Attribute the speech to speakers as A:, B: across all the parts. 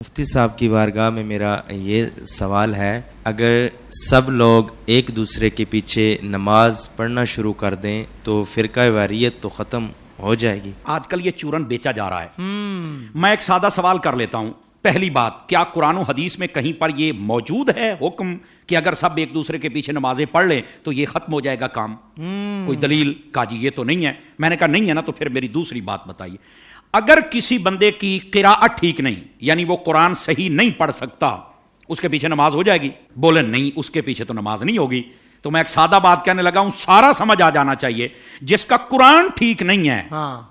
A: مفتی صاحب کی بارگاہ میں میرا یہ سوال ہے، اگر سب لوگ ایک دوسرے کے پیچھے نماز پڑھنا شروع کر دیں تو فرقہ واریت تو ختم ہو جائے گی؟
B: آج کل یہ چورن بیچا جا رہا ہے۔ میں ایک سادہ سوال کر لیتا ہوں۔ پہلی بات، کیا قرآن و حدیث میں کہیں پر یہ موجود ہے حکم کہ اگر سب ایک دوسرے کے پیچھے نمازیں پڑھ لیں تو یہ ختم ہو جائے گا کام؟ کوئی دلیل؟ کہا جی یہ تو نہیں ہے۔ میں نے کہا نہیں ہے نا، تو پھر میری دوسری بات بتائیے۔ اگر کسی بندے کی قراءت ٹھیک نہیں، یعنی وہ قرآن صحیح نہیں پڑھ سکتا، اس کے پیچھے نماز ہو جائے گی؟ بولے نہیں، اس کے پیچھے تو نماز نہیں ہوگی۔ تو میں ایک سادہ بات کہنے لگا ہوں، سارا سمجھ آ جانا چاہیے۔ جس کا قرآن ٹھیک نہیں ہے،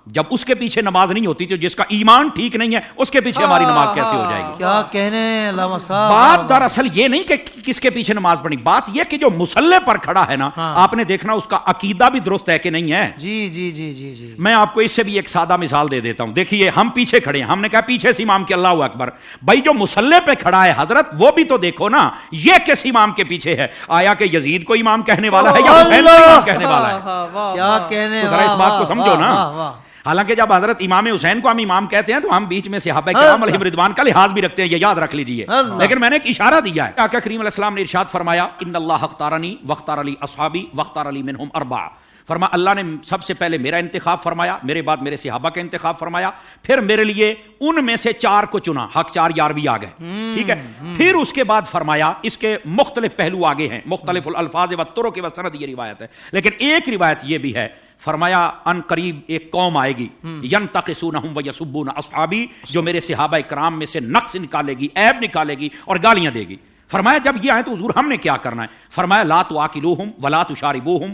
B: جب اس کے پیچھے نماز نہیں ہوتی، تو جس کا ایمان ٹھیک نہیں ہے اس کے پیچھے ہماری نماز کیسے ہو جائے گی؟
C: کیا کہنے علامہ صاحب۔
B: بات دراصل یہ نہیں کہ کس کے پیچھے نماز پڑھنی، بات یہ کہ جو مصلی پر کھڑا ہے نا، آپ نے دیکھنا اس کا عقیدہ بھی درست ہے کہ نہیں ہے۔
C: جی جی جی جی جی
B: میں آپ کو اس سے بھی ایک سادہ مثال دے دیتا ہوں۔ دیکھیے، ہم پیچھے کھڑے ہیں، ہم نے کہا پیچھے سے امام کے اللہ اکبر، بھائی جو مصلی پہ کھڑا ہے حضرت، وہ بھی تو دیکھو نا، یہ کس امام کے پیچھے ہے؟ آیا کہ یزید کو امام کہنے والا ہے یا حسین کو امام کہنے والا ہے؟
C: کیا کہنے،
B: تو ذرا اس بات کو سمجھو نا۔ حالانکہ جب حضرت امام حسین کو ہم امام کہتے ہیں تو ہم بیچ میں صحابہ کرام علیہم رضوان کا لحاظ بھی رکھتے ہیں، یہ یاد رکھ لیجئے۔ لیکن میں نے ایک اشارہ دیا ہے۔ آقا کریم علیہ السلام نے ارشاد فرمایا، ان اللہ اختارنی واختار علی اصحابی واختار علی منہم اربعہ۔ فرما اللہ نے سب سے پہلے میرا انتخاب فرمایا، میرے بعد میرے صحابہ کا انتخاب فرمایا، پھر میرے لیے ان میں سے 4 کو چنا، حق 4 یار بھی آ گئے، ٹھیک ہے۔ پھر اس کے بعد فرمایا، اس کے مختلف پہلو آگے ہیں، مختلف الالفاظ والطرق والسند، یہ روایت ہے، لیکن ایک روایت یہ بھی ہے، فرمایا ان قریب ایک قوم آئے گی، ینتقصونہم ویسبون اصحابی، جو میرے صحابہ کرام میں سے نقص نکالے گی، عیب نکالے گی اور گالیاں دے گی۔ فرمایا جب یہ آئے تو حضور ہم نے کیا کرنا ہے؟ فرمایا لا تواکلوہم ولا تشاربوہم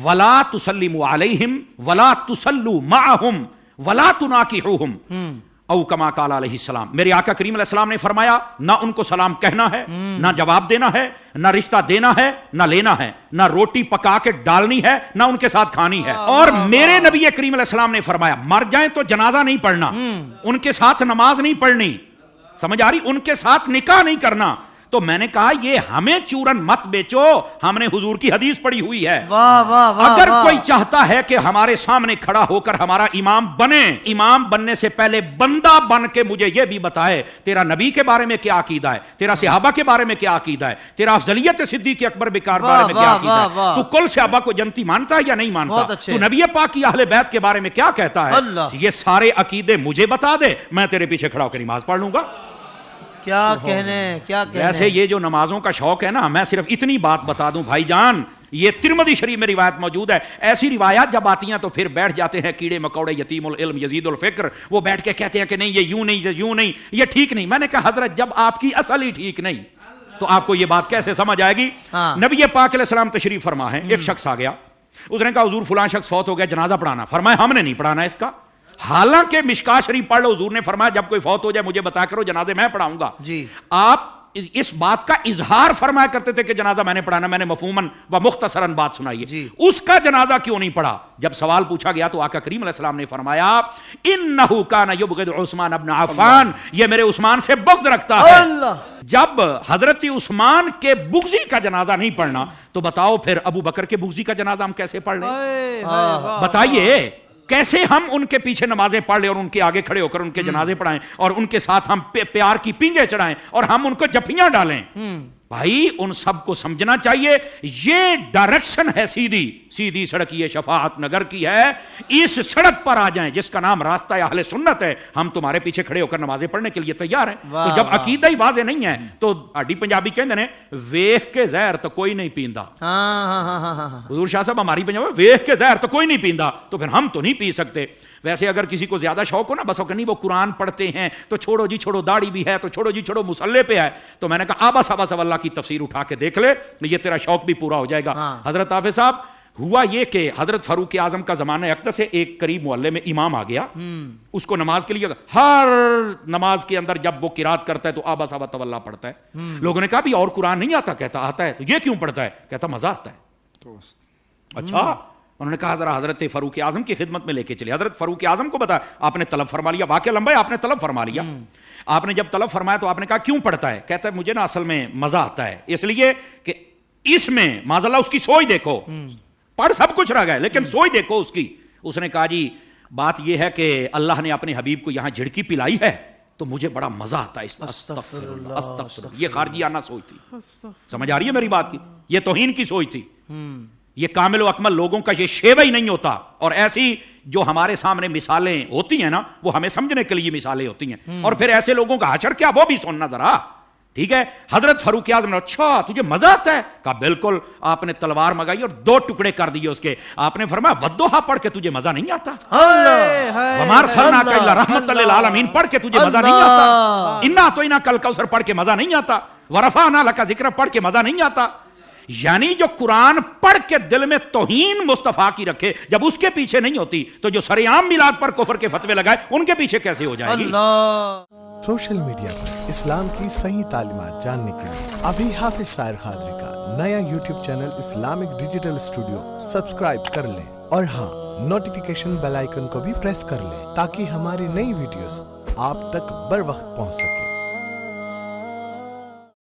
B: ولا تسلموا علیہم ولا تسلوا معہم ولا تناکحوہم، او کما قال علیہ السلام۔ میرے آقا کریم علیہ السلام نے فرمایا، نہ ان کو سلام کہنا ہے، نہ جواب دینا ہے، نہ رشتہ دینا ہے، نہ لینا ہے، نہ روٹی پکا کے ڈالنی ہے، نہ ان کے ساتھ کھانی ہے۔ اور میرے نبی کریم علیہ السلام نے فرمایا، مر جائیں تو جنازہ نہیں پڑھنا، ان کے ساتھ نماز نہیں پڑھنی، سمجھ آ رہی؟ ان کے ساتھ نکاح نہیں کرنا۔ تو میں نے کہا یہ ہمیں چورن مت بیچو، ہم نے حضور کی حدیث پڑھی ہوئی ہے۔ اگر کوئی چاہتا ہے کہ ہمارے سامنے کھڑا ہو کر ہمارا امام بنے، امام بننے سے پہلے بندہ بن کے مجھے یہ بھی بتائے تیرا نبی کے بارے میں کیا عقیدہ ہے، تیرا صحابہ کے بارے میں کیا عقیدہ ہے، تیرا افضلیت صدیق اکبر بکار بارے میں کیا عقیدہ ہے، تو کل صحابہ کو جنتی مانتا ہے یا نہیں مانتا، تو نبی پاک کی اہل بیت کے بارے میں کیا کہتا ہے، یہ سارے عقیدے مجھے بتا دے، میں تیرے پیچھے کھڑا ہو کے نماز پڑھ لوں گا۔
C: کیا کہنے، کیا کہنے۔
B: ویسے یہ جو نمازوں کا شوق ہے نا، میں صرف اتنی بات بتا دوں بھائی جان، یہ ترمذی شریف میں روایت موجود ہے، ایسی روایات جب آتی ہیں تو پھر بیٹھ جاتے ہیں کیڑے مکوڑے، یتیم العلم یزید الفکر، وہ بیٹھ کے کہتے ہیں کہ نہیں یہ یوں نہیں، یہ یوں نہیں، یہ ٹھیک نہیں۔ میں نے کہا حضرت جب آپ کی اصل ہی ٹھیک نہیں تو آپ کو یہ بات کیسے سمجھ آئے گی؟ نبی پاک علیہ السلام تشریف فرما ہے، ایک شخص آ گیا، اس نے کہا حضور فلاں شخص فوت ہو گیا، جنازہ پڑھانا۔ فرمایا ہم نے نہیں پڑھانا اس کا، حالانکہ مشکات شریف پڑھ لو، حضور نے فرمایا جب کوئی فوت ہو جائے مجھے بتا کرو، جنازے میں پڑھاؤں گا۔
C: جی
B: آپ اس بات کا اظہار فرمایا کرتے تھے کہ جنازہ میں نے پڑھانا، میں نے مفہوماً و مختصراً بات سنائی ہے، اس کا جنازہ کیوں نہیں پڑھا؟ جب سوال پوچھا گیا تو آقا کریم علیہ السلام نے فرمایا، انہ کان یبغض عثمان ابن عفان، یہ میرے عثمان سے بغض رکھتا ہے۔ جب حضرت عثمان کے بغضی کا جنازہ نہیں پڑھنا تو بتاؤ پھر ابو بکر کے بغضی کا جنازہ ہم کیسے پڑھ لیں؟ بتائیے کیسے ہم ان کے پیچھے نمازیں پڑھ لیں اور ان کے آگے کھڑے ہو کر ان کے جنازے پڑھائیں اور ان کے ساتھ ہم پیار کی پینگیں چڑھائیں اور ہم ان کو جفیاں ڈالیں؟ بھائی ان سب کو سمجھنا چاہیے، یہ ڈائریکشن ہے سیدھی سیدھی سڑک، یہ شفاعت نگر کی ہے، اس سڑک پر آ جائیں جس کا نام راستہ اہل سنت ہے، ہم تمہارے پیچھے کھڑے ہو کر نمازیں پڑھنے کے لیے تیار ہیں۔ تو جب عقیدہ ہی واضح نہیں ہے تو آڈی پنجابی کہندے نے ویکھ کے زہر تو کوئی نہیں پیندا۔ حضور شاہ صاحب ہماری پنجابی ویکھ کے زہر تو کوئی نہیں پیندا، تو پھر ہم تو نہیں پی سکتے۔ ویسے اگر کسی کو زیادہ شوق ہو نا، بس نہیں وہ قرآن پڑھتے ہیں تو چھوڑو جی چھوڑو، داڑھی بھی ہے تو چھوڑو جی چھوڑو، مصلی پہ ہے، تو میں نے کہا آبا صاحب اللہ کی تفسیر اٹھا کے دیکھ لے، یہ تیرا شوق بھی پورا ہو جائے گا۔ حضرت حافظ صاحب ہوا یہ کہ حضرت فاروق اعظم کا زمانہ اقدس سے ایک قریب محلے میں امام آ گیا، اس کو نماز کے لیے ہر نماز کے اندر جب وہ قرات کرتا ہے تو آبا صاحب تولا پڑھتا ہے۔ لوگوں نے کہا بھی اور قرآن نہیں آتا؟ کہتا آتا ہے۔ تو یہ کیوں پڑھتا ہے؟ کہتا مزہ آتا ہے۔ اچھا، انہوں نے کہا ذرا حضرت فاروق اعظم کی خدمت میں لے کے چلے۔ حضرت فاروق اعظم کو بتا، آپ نے طلب فرما لیا، واقعہ لمبا ہے، آپ نے طلب فرما لیا۔ آپ نے جب طلب فرمایا تو آپ نے کہا کیوں پڑھتا ہے؟ کہتا ہے مجھے نا اصل میں مزہ آتا ہے، اس لیے کہ اس میں معاذ اللہ اس کی سوچ دیکھو، پڑھ سب کچھ رہ گئے لیکن سوچ دیکھو اس کی۔ اس نے کہا جی بات یہ ہے کہ اللہ نے اپنے حبیب کو یہاں جھڑکی پلائی ہے تو مجھے بڑا مزہ آتا ہے اس میں استغفر اللہ استغفر اللہ. یہ خارجیانہ سوچ تھی. سمجھ آ رہی ہے میری بات کی؟ یہ توہین کی سوچ تھی. یہ کامل و اکمل لوگوں کا یہ شیوہ ہی نہیں ہوتا. اور ایسی جو ہمارے سامنے مثالیں ہوتی ہیں نا وہ ہمیں سمجھنے کے لیے مثالیں ہوتی ہیں. اور پھر ایسے لوگوں کا حشر کیا وہ بھی سننا ذرا. ٹھیک ہے, حضرت فاروق اعظم نے اچھا تجھے مزہ آتا ہے؟ کہا بالکل. آپ نے تلوار منگائی اور 2 ٹکڑے کر دیے اس کے. آپ نے فرمایا والضحیٰ پڑھ کے تجھے مزہ نہیں آتا؟ وما ارسلناک الا رحمۃ للعالمین پڑھ کے تجھے مزہ نہیں آتا؟ انا اعطیناک الکوثر پڑھ کے مزہ نہیں آتا؟ ورفعنا لک ذکرک پڑھ کے مزہ نہیں آتا؟ یعنی جو قرآن پڑھ کے دل میں توہین مصطفیٰ کی رکھے جب اس کے پیچھے نہیں ہوتی تو جو سر عام میلاد پر کفر کے فتوے لگائے ان کے پیچھے کیسے ہو جائے گی؟
D: سوشل میڈیا پر اسلام کی صحیح تعلیمات جاننے کے لیے ابھی حافظ سائر قادری کا نیا YouTube channel Islamic digital studio subscribe کر لیں, اور ہاں نوٹیفیکیشن بیل آئیکن کو بھی پریس کر لیں تاکہ ہماری نئی ویڈیوز آپ تک بر وقت پہنچ سکے.